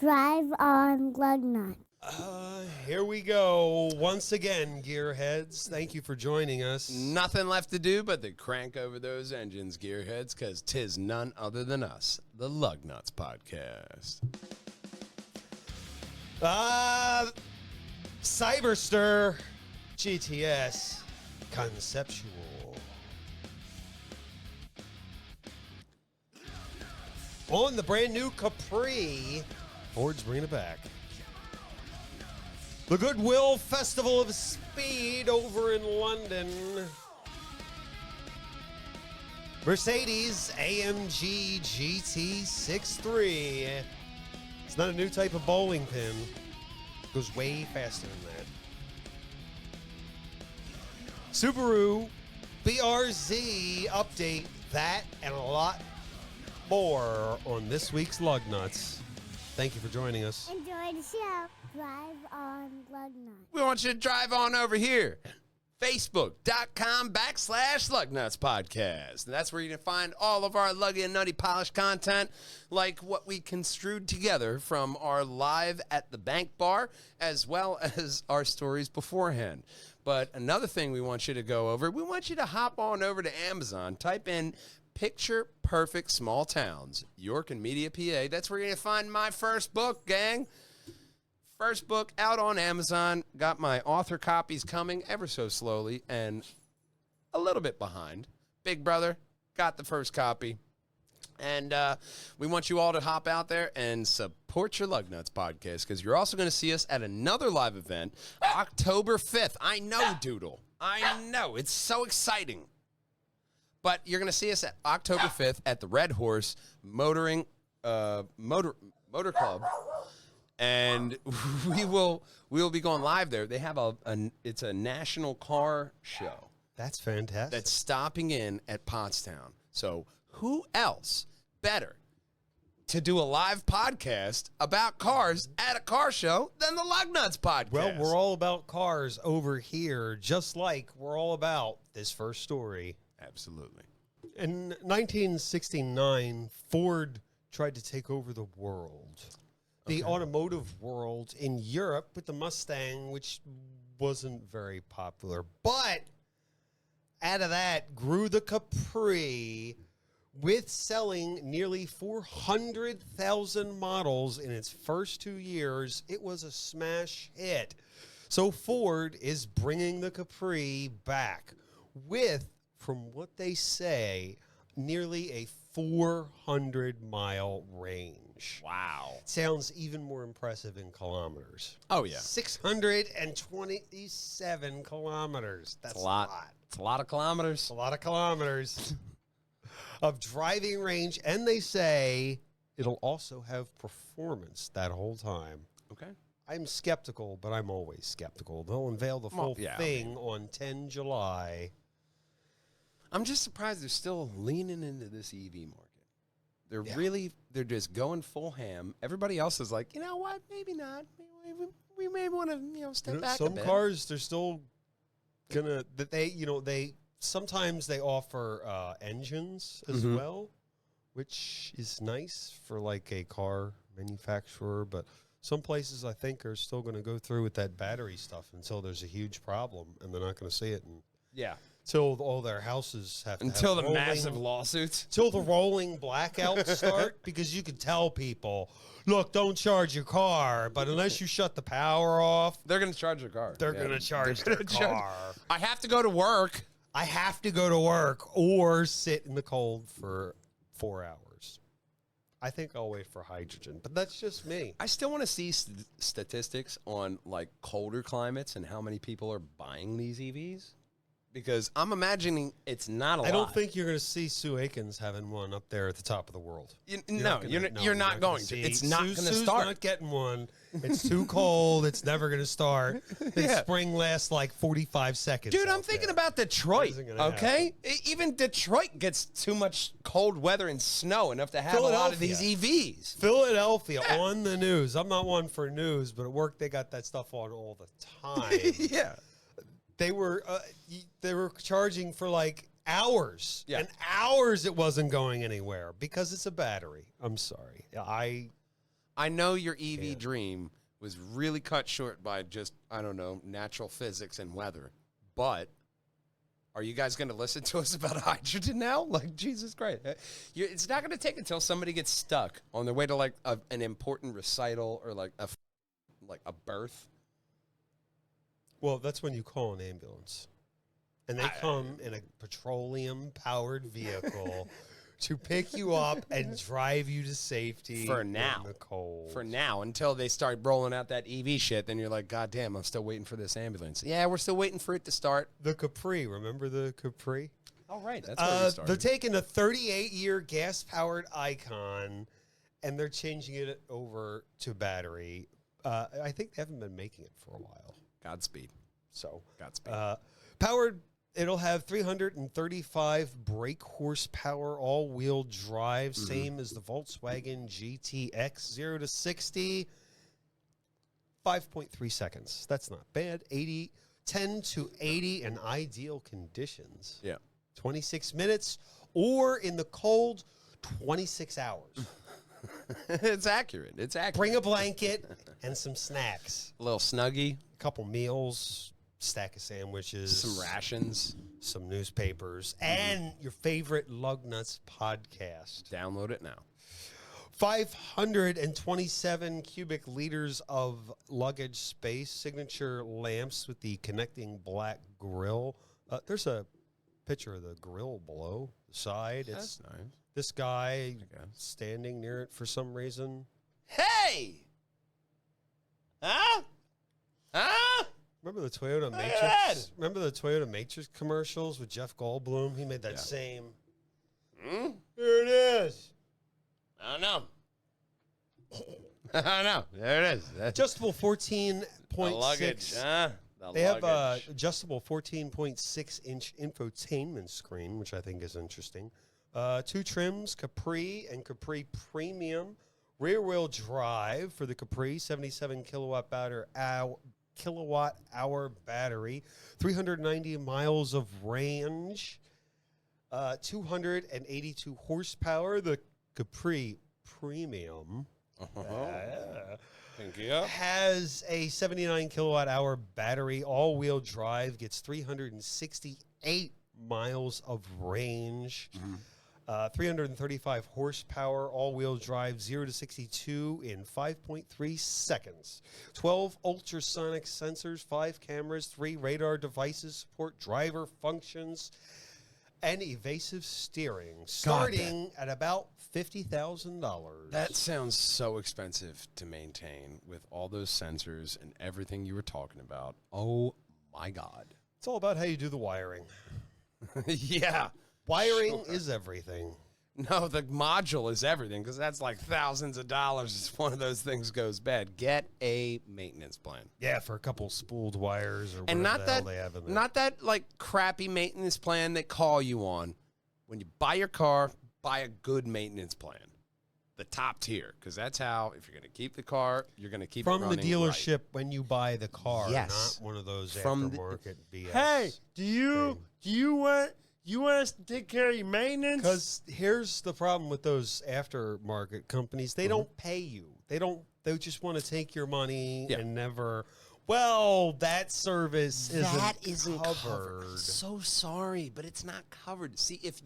Drive on Lugnutz. Here we go. Once again, gearheads, thank you for joining us. Nothing left to do but to crank over those engines, gearheads, because 'tis none other than us, the Lugnutz podcast. Cyberster GTS Conceptual. On the brand new Capri, Ford's bringing it back. The Goodwill Festival of Speed over in London. Mercedes AMG GT63. It's not a new type of bowling pin. It goes way faster than that. Subaru BRZ update, that and a lot more on this week's Lugnutz. Thank you for joining us. Enjoy the show. Drive on Lugnutz. We want you to drive on over here. Facebook.com/Lugnutz podcast. And that's where you can find all of our luggy and nutty polished content, like what we construed together from our live at the bank bar, as well as our stories beforehand. But another thing we want you to go over, we want you to hop on over to Amazon, type in Picture Perfect Small Towns, York and Media, PA. That's where you're going to find my first book, gang. First book out on Amazon. Got my author copies coming ever so slowly and a little bit behind. Big brother got the first copy. And we want you all to hop out there and support your Lugnutz podcast, because you're also going to see us at another live event, October 5th. I know, Doodle. I know. It's so exciting. But you're going to see us at October 5th at the Red Horse Motor Club. And we will be going live there. They have it's a national car show. That's fantastic. That's stopping in at Pottstown. So who else better to do a live podcast about cars at a car show than the Lugnutz podcast? Well, we're all about cars over here, just like we're all about this first story. Absolutely. In 1969, Ford tried to take over the world. The automotive world in Europe with the Mustang, which wasn't very popular. But out of that grew the Capri, with selling nearly 400,000 models in its first 2 years. It was a smash hit. So Ford is bringing the Capri back with, from what they say, nearly a 400-mile range. Wow. Sounds even more impressive in kilometers. Oh, yeah. 627 kilometers. That's a lot. It's a lot of kilometers. A lot of kilometers of driving range. And they say it'll also have performance that whole time. Okay. I'm skeptical, but I'm always skeptical. They'll unveil the full thing on 10 July. I'm just surprised they're still leaning into this EV market. They're just going full ham. Everybody else is like, you know what? Maybe not. We may want to, step back a bit. Some cars, they're still gonna, sometimes they offer engines as well, which is nice for like a car manufacturer. But some places I think are still going to go through with that battery stuff until there's a huge problem and they're not going to see it. Till all their houses have to until have the massive lawsuits. Till the rolling blackouts start, because you can tell people, look, don't charge your car, but unless you shut the power off, they're going to charge their car. They're going to charge their car. I have to go to work. I have to go to work or sit in the cold for 4 hours. I think I'll wait for hydrogen, but that's just me. I still want to see statistics on like colder climates and how many people are buying these EVs. Because I'm imagining it's not a lot. I don't think you're going to see Sue Aikens having one up there at the top of the world. You're not going to. It's not going to start. Sue's not getting one. It's too cold. It's never going to start. Spring lasts like 45 seconds. Dude, I'm thinking about Detroit, okay? Even Detroit gets too much cold weather and snow enough to have a lot of these EVs. Philadelphia on the news. I'm not one for news, but at work they got that stuff on all the time. Yeah. They were charging for like hours. Yeah. And hours it wasn't going anywhere because it's a battery. I'm sorry. I know your EV dream was really cut short by just, I don't know, natural physics and weather. But are you guys going to listen to us about hydrogen now? Like, Jesus Christ. It's not going to take until somebody gets stuck on their way to, like, an important recital or, like a birth. Well, that's when you call an ambulance. And they come in a petroleum-powered vehicle to pick you up and drive you to safety For now. in the cold. For now, until they start rolling out that EV shit, then you're like, God damn, I'm still waiting for this ambulance. Yeah, we're still waiting for it to start. The Capri, remember the Capri? Oh, right. That's where we started. They're taking a 38-year gas-powered Icon, and they're changing it over to battery. I think they haven't been making it for a while. Godspeed. So, Godspeed. powered, it'll have 335 brake horsepower, all-wheel drive, same as the Volkswagen GTX. 0 to 60, 5.3 seconds. That's not bad. 10 to 80 in ideal conditions. Yeah. 26 minutes, or in the cold, 26 hours. It's accurate. It's accurate. Bring a blanket and some snacks. A little snuggie. A couple meals, stack of sandwiches. Some rations. Some newspapers, and your favorite Lugnutz podcast. Download it now. 527 cubic liters of luggage space, signature lamps with the connecting black grill. There's a picture of the grill below the side. That's nice. This guy standing near it for some reason. Hey! Huh? Huh? Remember the Toyota Look at Matrix? that. Remember the Toyota Matrix commercials with Jeff Goldblum? He made that same. Hmm? Here it is. I don't know. I don't know. There it is. Adjustable 14.6. The luggage, huh? They have adjustable 14.6-inch infotainment screen, which I think is interesting. 2 trims, Capri and Capri Premium. Rear-wheel drive for the Capri, 77 kilowatt hour battery, 390 miles of range, 282 horsepower. The Capri Premium Thank you. has a 79 kilowatt hour battery, all-wheel drive, gets 368 miles of range. 335 horsepower, all-wheel drive, 0 to 62 in 5.3 seconds. 12 ultrasonic sensors, 5 cameras, 3 radar devices, support driver functions, and evasive steering, starting at about $50,000. That sounds so expensive to maintain with all those sensors and everything you were talking about. Oh, my God. It's all about how you do the wiring. Yeah. Wiring is everything. No, the module is everything because that's like thousands of dollars if one of those things goes bad. Get a maintenance plan. Yeah, for a couple spooled wires or And whatever the hell they have in there. not that like crappy maintenance plan they call you on. When you buy your car, buy a good maintenance plan. The top tier, because that's how, if you're going to keep the car, you're going to keep From it the running dealership right. when you buy the car, Yes. not one of those From the- aftermarket BS. Hey, do you want us to take care of your maintenance? Because here's the problem with those aftermarket companies. They don't pay you. They just want to take your money Yeah. and never. Well, that service isn't covered. So sorry, but it's not covered. See, if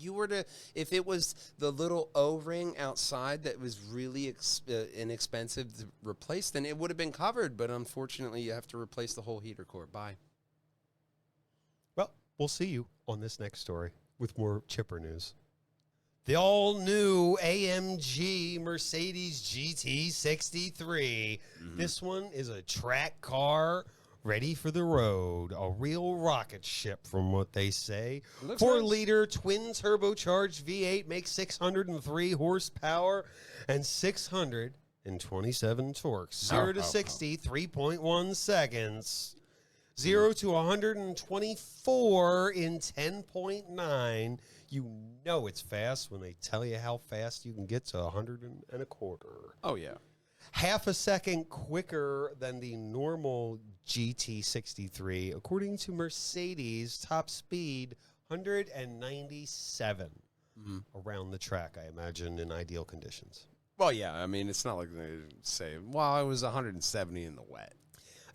it was the little O-ring outside that was really inexpensive to replace, then it would have been covered. But unfortunately, you have to replace the whole heater core. Bye. Well, we'll see you on this next story with more chipper news. The all-new AMG Mercedes GT63. This one is a track car ready for the road. A real rocket ship, from what they say. Looks 4-liter twin turbocharged V8 makes 603 horsepower and 627 torque. 0 to 60, 3.1 seconds. 0 to 124 in 10.9. You know it's fast when they tell you how fast you can get to 125. Oh yeah. Half a second quicker than the normal GT63. According to Mercedes, top speed 197 around the track, I imagine, in ideal conditions. Well, yeah. I mean, it's not like they say, well, it was 170 in the wet.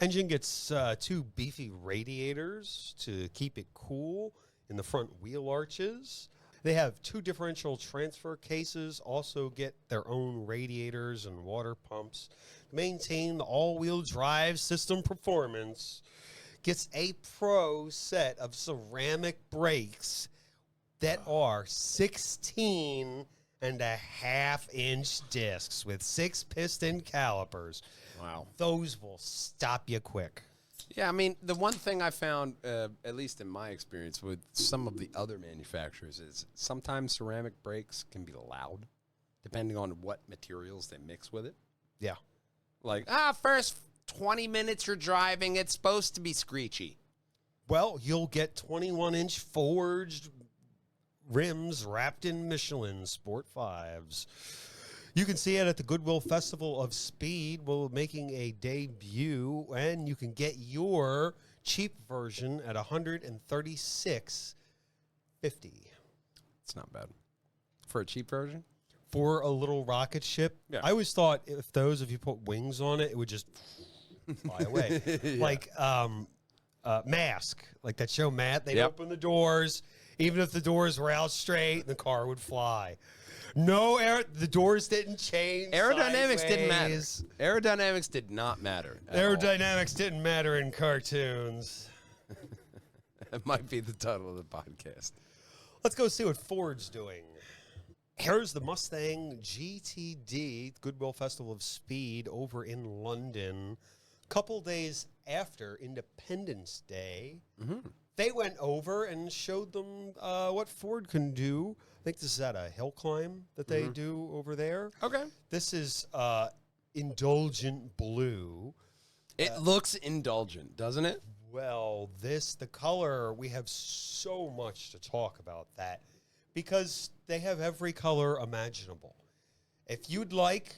Engine gets 2 beefy radiators to keep it cool in the front wheel arches. They have 2 differential transfer cases, also get their own radiators and water pumps. Maintain the all-wheel drive system performance. Gets a pro set of ceramic brakes that are 16.5-inch discs with 6 piston calipers. Wow. Those will stop you quick. Yeah, I mean, the one thing I found, at least in my experience with some of the other manufacturers, is sometimes ceramic brakes can be loud, depending on what materials they mix with it. Yeah. Like, first 20 minutes you're driving, it's supposed to be screechy. Well, you'll get 21-inch forged rims wrapped in Michelin Sport 5s. You can see it at the Goodwill Festival of Speed. We're making a debut, and you can get your cheap version at $136.50 It's not bad. For a cheap version? for a little rocket ship. Yeah. I always thought if you put wings on it, it would just fly away. Yeah. Like Mask, like that show Matt. They'd Yep. open the doors, even if the doors were out straight, the car would fly. No, the doors didn't change. Aerodynamics didn't matter. sideways. Aerodynamics did not matter. at all. Aerodynamics didn't matter in cartoons. That might be the title of the podcast. Let's go see what Ford's doing. Here's the Mustang GTD, Goodwill Festival of Speed, over in London. Couple days after Independence Day, they went over and showed them what Ford can do. I think this is at a hill climb that they do over there. Okay. This is Indulgent Blue. It looks indulgent, doesn't it? Well, the color, we have so much to talk about that because they have every color imaginable. If you'd like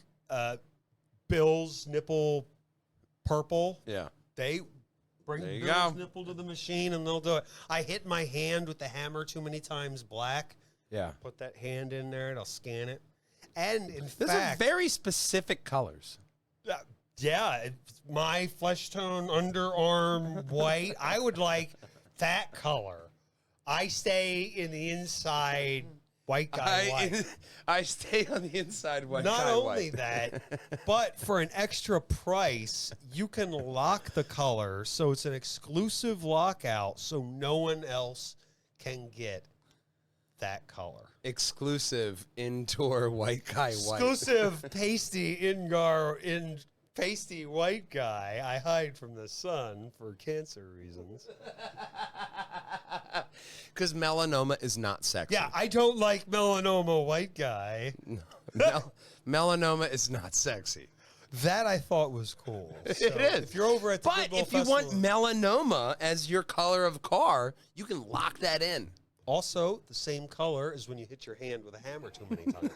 Bill's nipple purple, Yeah. they bring There you Bill's go. nipple to the machine and they'll do it. I hit my hand with the hammer too many times black. Yeah. Put that hand in there and I'll scan it. And in Those fact, are very specific colors. yeah, it's my flesh tone underarm white. I would like that color. I stay in the inside white guy white. I stay on the inside white. Not guy only white. that, but for an extra price, you can lock the color. So it's an exclusive lockout so no one else can get that color. Exclusive indoor white guy white. Exclusive pasty pasty white guy. I hide from the sun for cancer reasons. Because melanoma is not sexy. Yeah, I don't like melanoma white guy. Melanoma is not sexy. That I thought was cool. So It is. If you're over at the But Goodwill if you want Festival- melanoma as your color of car, you can lock that in. also the same color as when you hit your hand with a hammer too many times.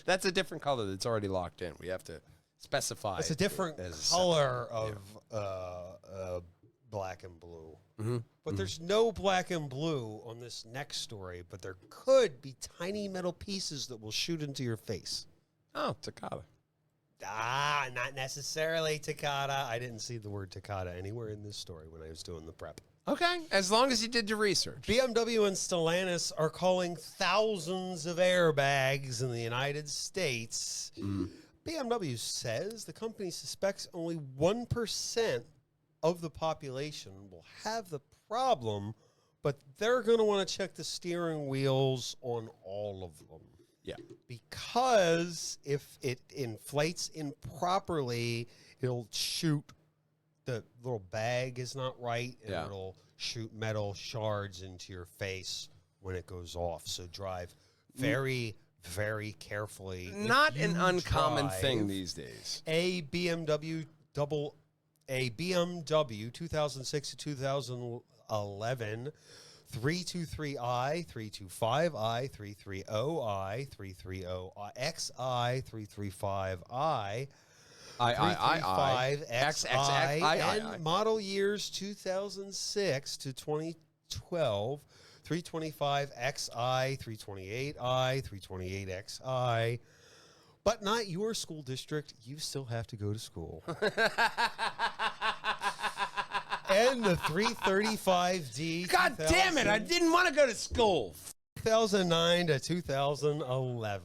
That's a different color that's already locked in. We have to specify. It's a different it as a color of black and blue. But there's no black and blue on this next story, but there could be tiny metal pieces that will shoot into your face. Oh, Takata. Not necessarily Takata. I didn't see the word Takata anywhere in this story when I was doing the prep. Okay, as long as you did your research. BMW and Stellantis are calling thousands of airbags in the United States. BMW says the company suspects only 1% of the population will have the problem, but they're going to want to check the steering wheels on all of them. Yeah. Because if it inflates improperly, it'll shoot. The little bag is not right, and Yeah. it'll shoot metal shards into your face when it goes off. So drive very, very carefully. If Not an you uncommon drive thing these days. A BMW 2006 to 2011 323i, 325i, 330i, 330xi, 335i, 335xi, and model years 2006 to 2012 325XI, 328I, 328XI. But not your school district. You still have to go to school. And the 335D. God damn it! I didn't want to go to school. 2009 to 2011.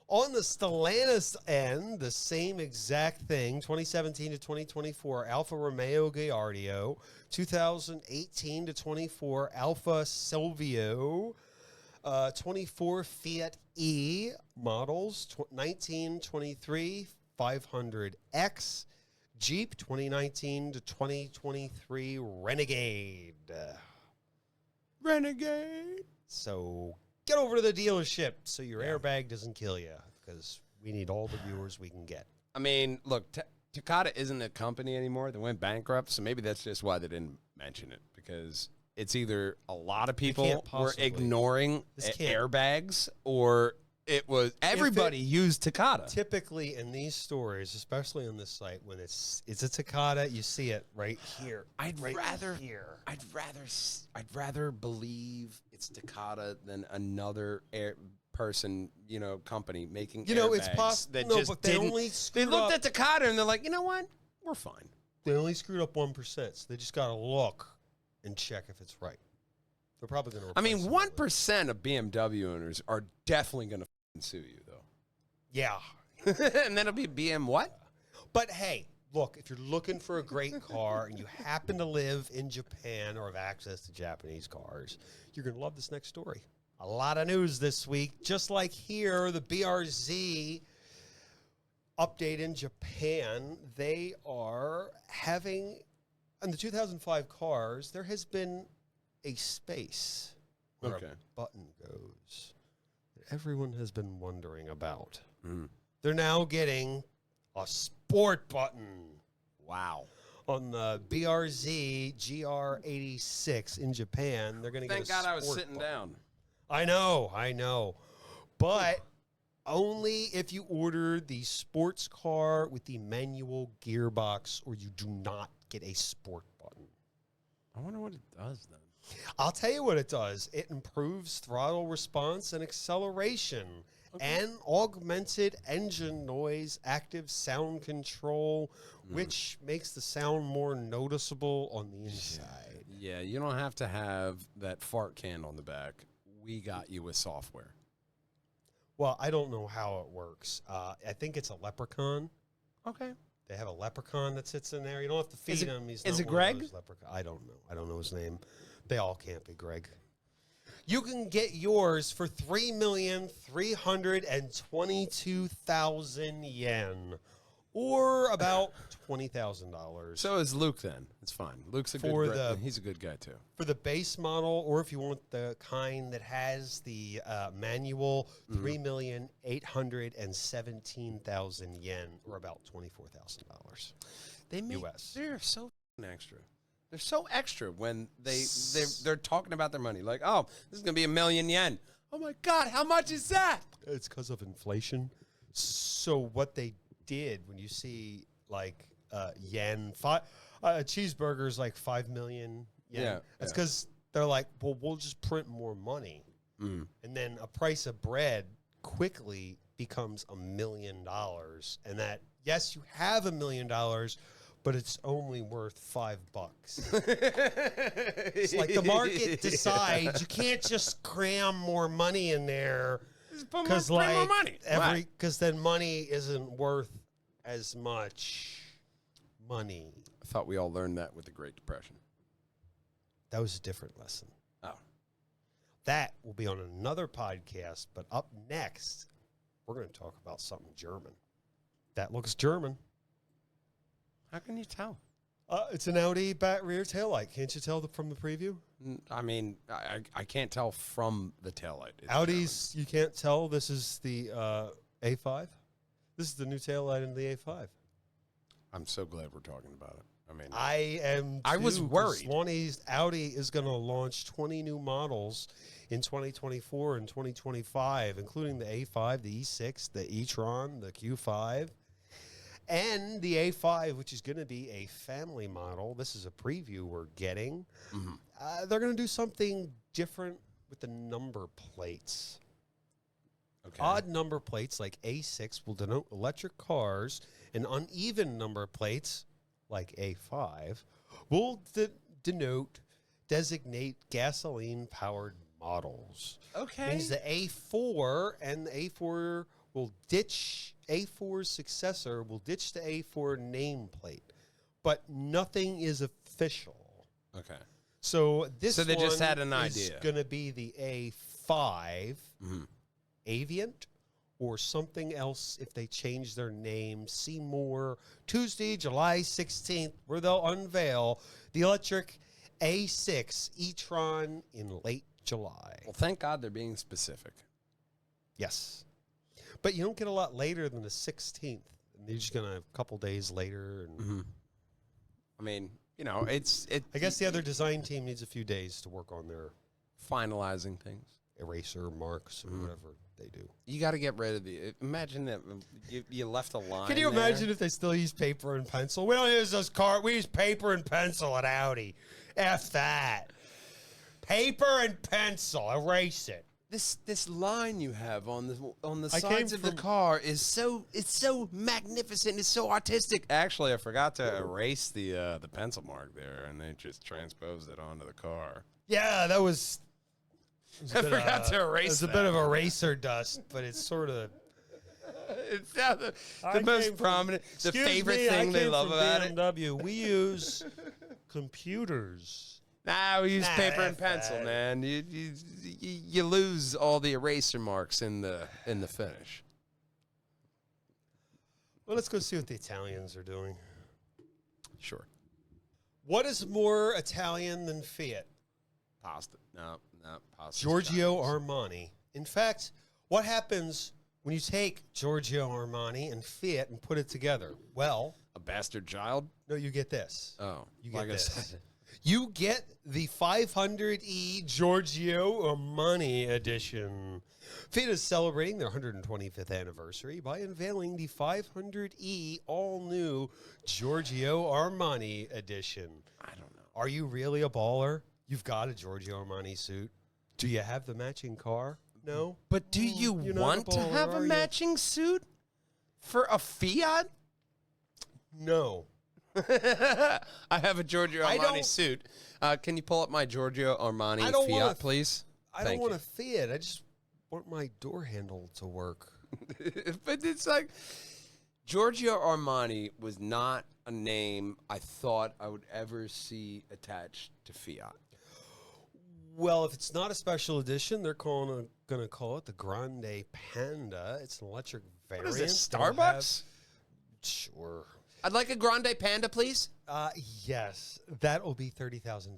On the Stellantis end, the same exact thing, 2017 to 2024, Alfa Romeo Gallardo, 2018 to 24, Alfa Silvio, 24 Fiat E models, 1923 500X, Jeep 2019 to 2023 Renegade. Renegade. So get over to the dealership so your airbag doesn't kill you, because we need all the viewers we can get. I mean, look, Takata isn't a company anymore. They went bankrupt, so maybe that's just why they didn't mention it, because it's either a lot of people were ignoring airbags, or it was everybody used Takata. Typically in these stories, especially on this site, when it's a Takata, you see it right here. I'd rather believe it's Takata than another company making airbags. It's possible. That just but they only they looked at Takata and they're like, you know what? We're fine. They only screwed up 1%. So they just got to look and check if it's right. They're probably going to. I mean, 1% of BMW owners are definitely going to sue you, though. Yeah. And then it'll be BM what? But hey, look, if you're looking for a great car and you happen to live in Japan or have access to Japanese cars, you're going to love this next story. A lot of news this week. Just like here, the BRZ update in Japan, they are having, in the 2005 cars, there has been a space where a button goes that everyone has been wondering about. They're now getting a sport button. Wow. On the BRZ GR86 in Japan, they're going to get a sport Thank God I was sitting button. down. I know. But only if you order the sports car with the manual gearbox, or you do not get a sport button. I wonder what it does then. I'll tell you what it does. It improves throttle response and acceleration, and augmented engine noise, active sound control, which makes the sound more noticeable on the inside. Yeah, you don't have to have that fart can on the back. We got you with software. Well, I don't know how it works. I think it's a leprechaun. Okay. They have a leprechaun that sits in there. You don't have to feed him. He's is not it one of Greg? those I don't know. I don't know his name. They all can't be Greg. You can get yours for 3,322,000 yen, or about $20,000. So is Luke then. It's fine. Luke's a he's a good guy too. For the base model, or if you want the kind that has the manual, 3,817,000 yen, or about $24,000. They make US. They're so extra. They're so extra when they're talking about their money. Like, oh, this is gonna be 1 million yen. Oh my God, how much is that? It's because of inflation. So what they did, when you see like yen, a cheeseburger is like 5 million yen. Yeah, That's because they're like, well, we'll just print more money, and then a price of bread quickly becomes $1 million. And that, yes, you have $1 million, but it's only worth $5. It's like the market decides you can't just cram more money in there, because more money. Because then money isn't worth as much money. I thought we all learned that with the Great Depression. That was a different lesson. Oh. That will be on another podcast, but up next, we're going to talk about something German. That looks German. How can you tell? It's an Audi back rear taillight. Can't you tell from the preview? I mean, I can't tell from the taillight. It's Audis, you can't tell. This is the A5. This is the new taillight in the A5. I'm so glad we're talking about it. I mean, I am. I was worried. Audi is going to launch 20 new models in 2024 and 2025, including the A5, the E6, the e-tron, the Q5, and the A5, which is going to be a family model. This is a preview we're getting. They're going to do something different with the number plates. Okay. Odd number plates like A6 will denote electric cars, and uneven number plates like A5 will designate gasoline-powered models. Okay. Means the A4 and the A4 will ditch, A4's successor will ditch the A4 nameplate, but nothing is official. Okay. So So they just had an is idea. going to be the A5 Aviant or something else if they change their name. See more Tuesday, July 16th, where they'll unveil the electric A6 e-tron in late July. Well, thank God they're being specific. Yes. But you don't get a lot later than the 16th. They're just going to have a couple days later. And I mean, you know, it. I guess the other design team needs a few days to work on their finalizing things. eraser marks or whatever they do. You got to get rid of the. Imagine that you left a line. Can you there. imagine if they still use paper and pencil? We don't use those cards. We use paper and pencil at Audi. F that. Paper and pencil. Erase it. This line you have on the I sides came of the from- car is so magnificent. It's so artistic. Actually, I forgot to erase the pencil mark there, and they just transposed it onto the car. Yeah, that was. I forgot to erase It was a that. bit of eraser dust, but it's sort of. It's now the I came most from- prominent, the Excuse favorite me, thing I they came love from about it. BMW. We use computers. Nah, we use Nah, paper and F pencil, that. man. You lose all the eraser marks in the finish. Well, let's go see what the Italians are doing. Sure. What is more Italian than Fiat? Pasta. No, pasta. Giorgio Armani. In fact, what happens when you take Giorgio Armani and Fiat and put it together? Well, A bastard child? no, you get this. Oh. You get like I this. said. You get the 500e Giorgio Armani edition. Fiat is celebrating their 125th anniversary by unveiling the 500e all-new Giorgio Armani edition. I don't know. Are you really a baller? You've got a Giorgio Armani suit. Do you have the matching car? No? But do you You're not a want to baller, have a are you? matching suit for a Fiat? No. I have a Giorgio I Armani don't- suit. Can you pull up my Giorgio Armani I don't Fiat, wanna- please? I Thank don't you. want a Fiat. I just want my door handle to work. But it's like Giorgio Armani was not a name I thought I would ever see attached to Fiat. Well, if it's not a special edition, they're going to call it the Grande Panda. It's an electric variant. What is this, They'll have- Starbucks? Sure. I'd like a Grande Panda, please. Yes, that will be $30,000,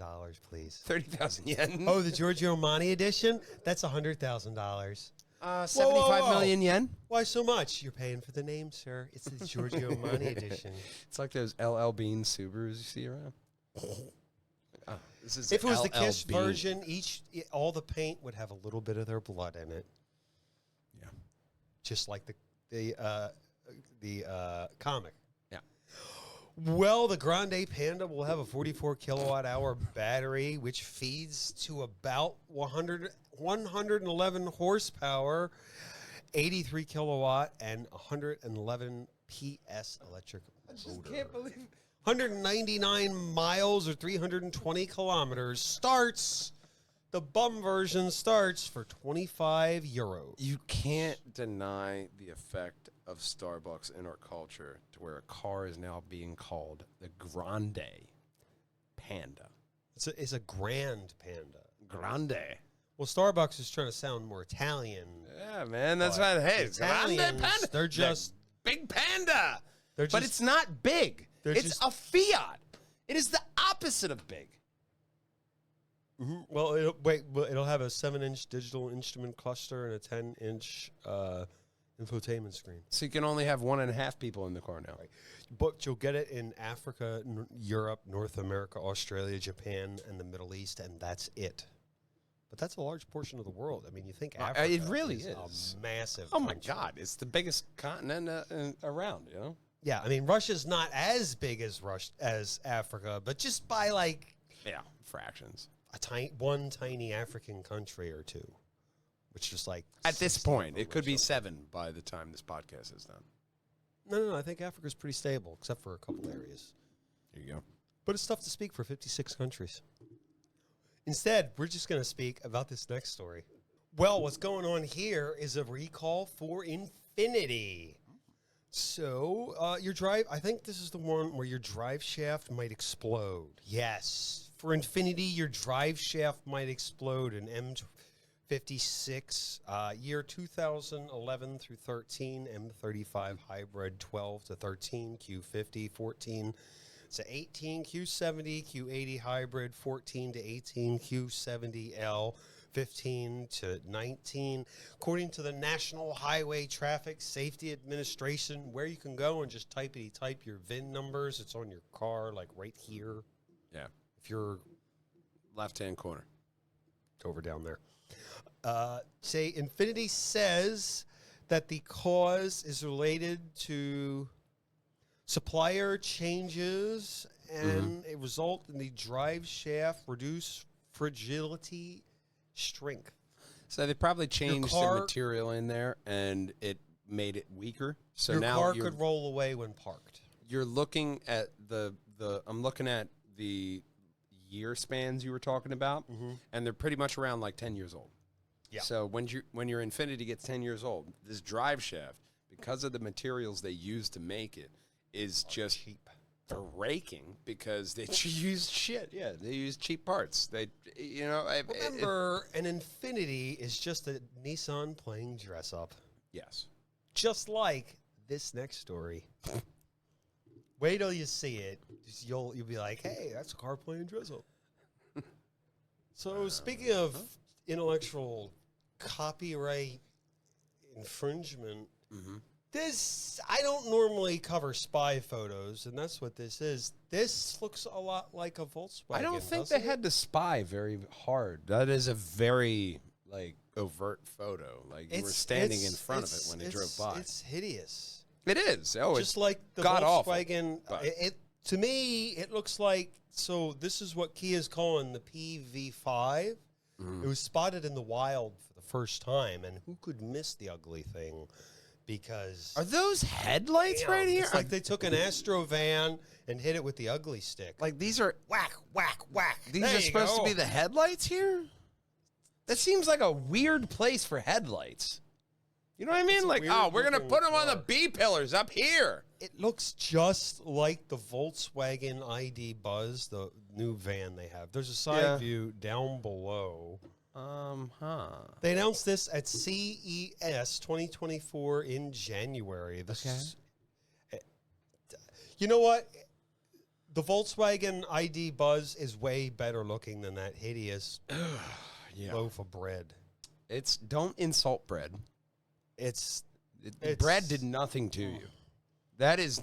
please. 30,000 yen. Oh, the Giorgio Armani edition? That's $100,000. 75 whoa. million yen. Why so much? You're paying for the name, sir. It's the Giorgio Armani edition. It's like those LL Bean Subarus you see around. Oh, this is If it was the LL Kiss Bean. version, all the paint would have a little bit of their blood in it, Yeah. just like the comic. Yeah. Well, the Grande Panda will have a 44 kilowatt hour battery, which feeds to about 111 horsepower, 83 kilowatt, and 111 PS electric motor. Can't believe 199 miles or 320 kilometers starts. The bum version starts for 25 euros. you can't deny the effect of Starbucks in our culture to where a car is now being called the Grande Panda. It's a grand Panda. Grande. Well, Starbucks is trying to sound more Italian. Yeah, man, that's But right. Hey, Italians, Grande Panda. they're just- The big panda. They're But just- it's not big. they're It's just- a Fiat. It is the opposite of big. Well, it'll have a 7-inch digital instrument cluster and a 10-inch infotainment screen. So you can only have 1.5 people in the car now. But you'll get it in Africa, Europe, North America, Australia, Japan, and the Middle East, and that's it. But that's a large portion of the world. I mean, you think Africa it really is. a massive Oh my country. God, it's the biggest continent around. You know. Yeah, I mean, Russia's not as big as Africa, but just by like Yeah, fractions. one tiny African country or two, which is like At this 60 point, of them it could or be something. 7 by the time this podcast is done. No. I think Africa's pretty stable, except for a couple areas. There you go. But it's tough to speak for 56 countries. Instead, we're just going to speak about this next story. Well, what's going on here is a recall for Infiniti. So, I think this is the one where your drive shaft might explode. Yes. For Infiniti, your drive shaft might explode in M56, year 2011 through 13, M35 hybrid 12 to 13, Q50, 14 to 18, Q70, Q80 hybrid 14 to 18, Q70L 15 to 19. According to the National Highway Traffic Safety Administration, where you can go and just type your VIN numbers. It's on your car, like right here. Yeah. If you're Left-hand corner. over down there. Say Infiniti says that the cause is related to supplier changes and a result in the drive shaft reduce fragility strength. So they probably changed the car- material in there, and it made it weaker. So Your now car could roll away when parked. you're looking at I'm looking at the year spans you were talking about, and they're pretty much around like 10 years old. Yeah. So when your Infiniti gets 10 years old, this drive shaft, because of the materials they use to make it, is just cheap. breaking because they use shit. Yeah, they use cheap parts. They, Remember, an Infiniti is just a Nissan playing dress up. yes. Just like this next story. Wait till you see it. You'll be like, hey, that's a car playing dress up. So speaking of intellectual copyright infringement, this, I don't normally cover spy photos, and that's what this is. This looks a lot like a Volkswagen. I don't think doesn't they it? had to spy very hard. That is a very overt photo. Like you were standing in front of it when they drove by. It's hideous. It is. Oh, Just it's like the god awful, Volkswagen. but- To me, it looks like, so this is what Kia's calling the PV5. It was spotted in the wild for the first time, and who could miss the ugly thing? Because Are those headlights damn, right here? it's like they took an Astro van and hit it with the ugly stick. Like these are whack, whack, whack. these There are you supposed to go. be the headlights here? That seems like a weird place for headlights. You know what I mean? It's a Like, weird oh, we're going to looking put them on the car. B pillars up here. It looks just like the Volkswagen ID Buzz, the new van they have. There's a side Yeah. view down below. They They announced this at CES 2024 in January. This is, you know what? The Volkswagen ID Buzz is way better looking than that hideous loaf of bread. It's don't insult bread. It's Bread did nothing to you. That is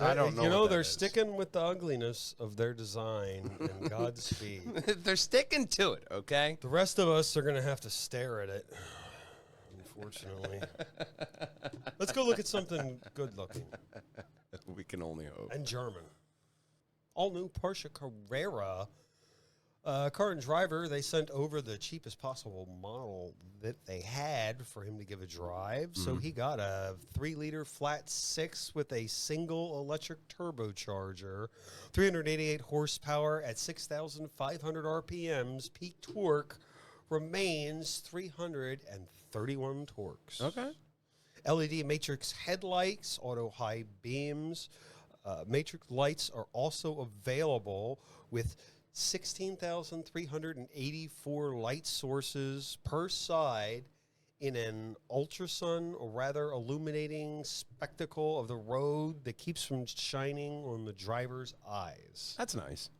I don't know. You know, what that they're is. sticking with the ugliness of their design and Godspeed. They're sticking to it, okay? The rest of us are going to have to stare at it, unfortunately. Let's go look at something good looking We can only hope. and German. All new Porsche Carrera. Car and driver, they sent over the cheapest possible model that they had for him to give a drive. So he got a 3-liter flat 6 with a single electric turbocharger, 388 horsepower at 6,500 RPMs. Peak torque remains 331 torques. Okay. LED matrix headlights, auto high beams. Matrix lights are also available with 16,384 light sources per side in an ultrasun, or rather illuminating spectacle of the road that keeps from shining on the driver's eyes. That's nice.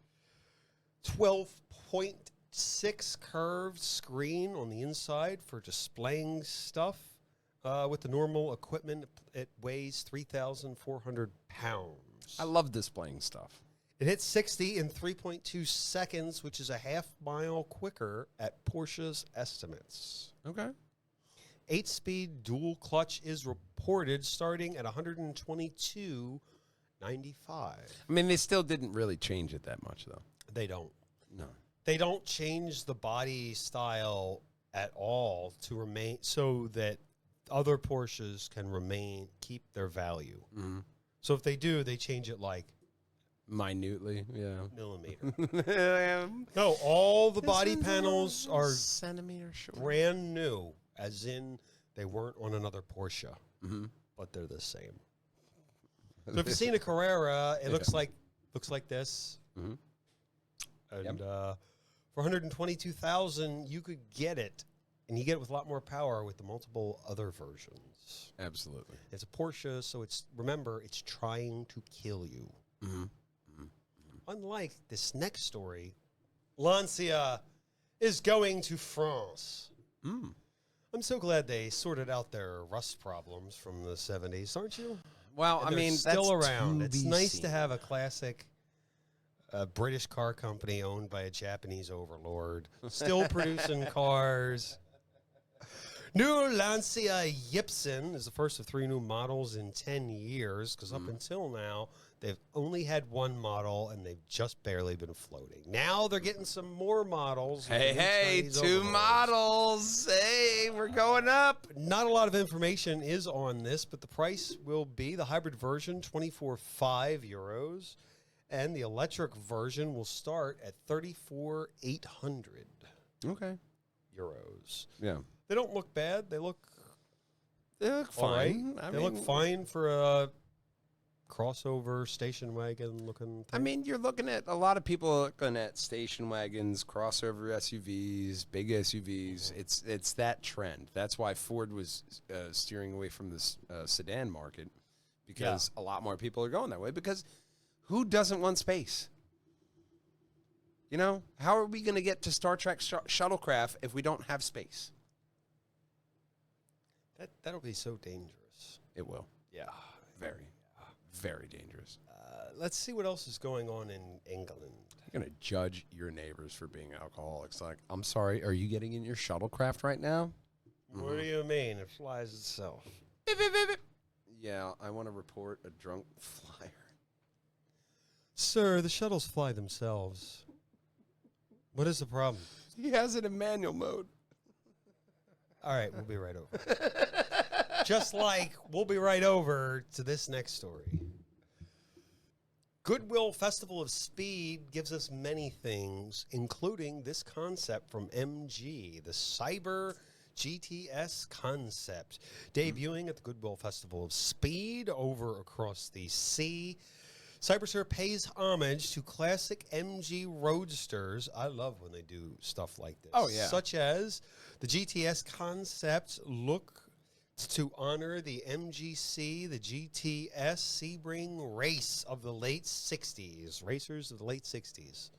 12.6 curved screen on the inside for displaying stuff. With the normal equipment, it weighs 3,400 pounds. I love displaying stuff. It hit 60 in 3.2 seconds, which is a half-mile quicker at Porsche's estimates. Okay. 8-speed dual clutch is reported starting at 122.95. I mean, they still didn't really change it that much, though. They don't. No. They don't change the body style at all to remain so that other Porsches can keep their value. Mm-hmm. So if they do, they change it like Minutely, yeah. millimeter. No, all the body panels are centimeter short. brand new, as in they weren't on another Porsche, Mm-hmm. but they're the same. So if you've seen a Carrera, it looks like this. Mm-hmm. And for $122,000, you could get it, and you get it with a lot more power with the multiple other versions. Absolutely. It's a Porsche, so remember, it's trying to kill you. Mm-hmm. Unlike this next story, Lancia is going to France. Mm. I'm so glad they sorted out their rust problems from the 70s, aren't you? Well, And I they're mean, still that's around. to It's be nice seen. to have a classic British car company owned by a Japanese overlord, still producing cars. New Lancia Ypson is the first of 3 new models in 10 years, because up until now, they've only had one model, and they've just barely been floating. Now they're getting some more models. with Hey, new hey, Chinese 2 overlords. models. Hey, we're going up. Not a lot of information is on this, but the price will be the hybrid version, €24,500, and the electric version will start at €34,800. Okay. Yeah. They don't look bad. They look They look all right. fine. They look fine for a crossover station wagon looking thing. I mean, you're looking at a lot of people looking at station wagons, crossover SUVs, big SUVs. It's that trend. That's why Ford was steering away from this sedan market, because a lot more people are going that way. Because who doesn't want space? You know, how are we going to get to Star Trek shuttlecraft if we don't have space? That'll be so dangerous. It will. Yeah. Very, very dangerous. Let's see what else is going on in England. You're going to judge your neighbors for being alcoholics. Like, I'm sorry, are you getting in your shuttlecraft right now? What do you mean? It flies itself. Yeah, I want to report a drunk flyer. Sir, the shuttles fly themselves. What is the problem? He has it in manual mode. All right, we'll be right over. Just like we'll be right over to this next story. Goodwill Festival of Speed gives us many things, including this concept from MG, the Cyber GTS concept, debuting at the Goodwill Festival of Speed over across the sea. Cybersur pays homage to classic MG roadsters. I love when they do stuff like this. Oh, yeah. Such as the GTS concept look to honor the MGC, the GTS Sebring race of the late 60s. Racers of the late 60s.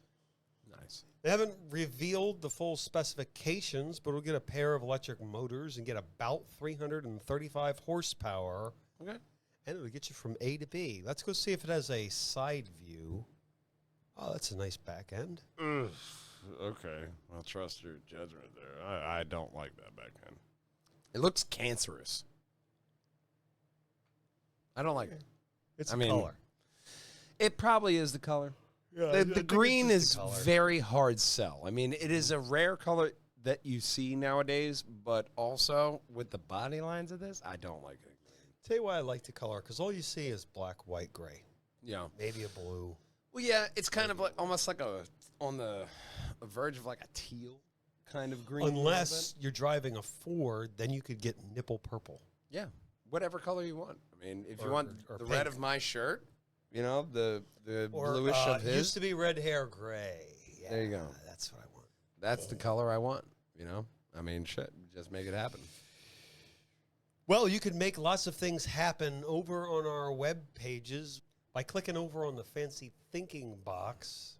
Nice. They haven't revealed the full specifications, but we'll get a pair of electric motors and get about 335 horsepower. Okay. And it'll get you from A to B. Let's go see if it has a side view. Oh, that's a nice back end. Okay, I'll trust your judgment there. I don't like that back end. It looks cancerous. I don't like it. It's I a mean, color. It probably is the color. Yeah, The green is very hard sell. I mean, it is a rare color that you see nowadays, but also with the body lines of this, I don't like it. Tell you why I like the color, because all you see is black, white, gray. Yeah. Maybe a blue. Well, yeah, it's kind of like almost like on the verge of like a teal kind of green. a little Unless you're driving a Ford, then you could get nipple purple. bit. Yeah, whatever color you want. I mean, if you Or- want or the pink. red of my shirt, you know, the Or bluish of it used his, to be red hair, gray. Yeah, There you go. That's what I want. that's the color I want. You know, I mean, shit, just make it happen. Well, you can make lots of things happen over on our web pages by clicking over on the fancy thinking box.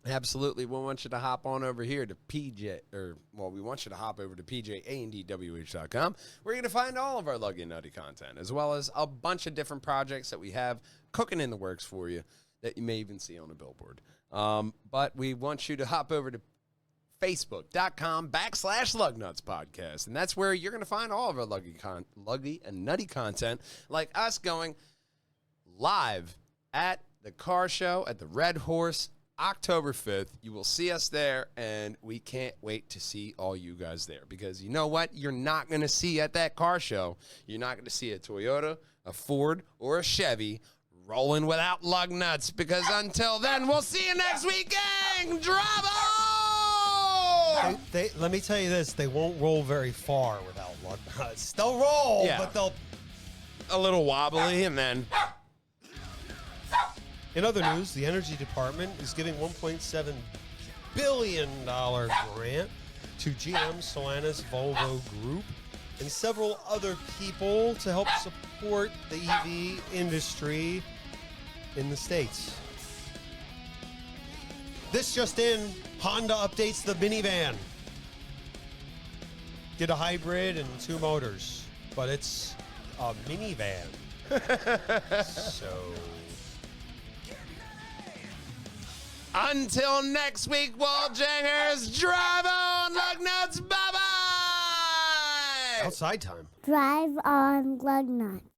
Absolutely. We want you to hop on over here to we want you to hop over to pjandwh.com. We're going to find all of our Luggy and Nutty content, as well as a bunch of different projects that we have cooking in the works for you that you may even see on a billboard. But we want you to hop over to Facebook.com/Lugnutz podcast. And that's where you're going to find all of our Luggy and Nutty content, like us going live at the car show at the Red Horse October 5th. You will see us there, and we can't wait to see all you guys there because you know what? You're not going to see at that car show. You're not going to see a Toyota, a Ford, or a Chevy rolling without lug nuts because until then, we'll see you next week, gang! Drive on! Let me tell you this, they won't roll very far without lug nuts. They'll roll, Yeah. but they'll... A little wobbly, and then... In other news, the Energy Department is giving $1.7 billion grant to GM, Stellantis, Volvo Group, and several other people to help support the EV industry in the States. This just in, Honda updates the minivan. Did a hybrid and 2 motors, but it's a minivan. So... Until next week, Wallhangers, drive on, Lugnutz, bye-bye! Outside time. Drive on Lugnutz.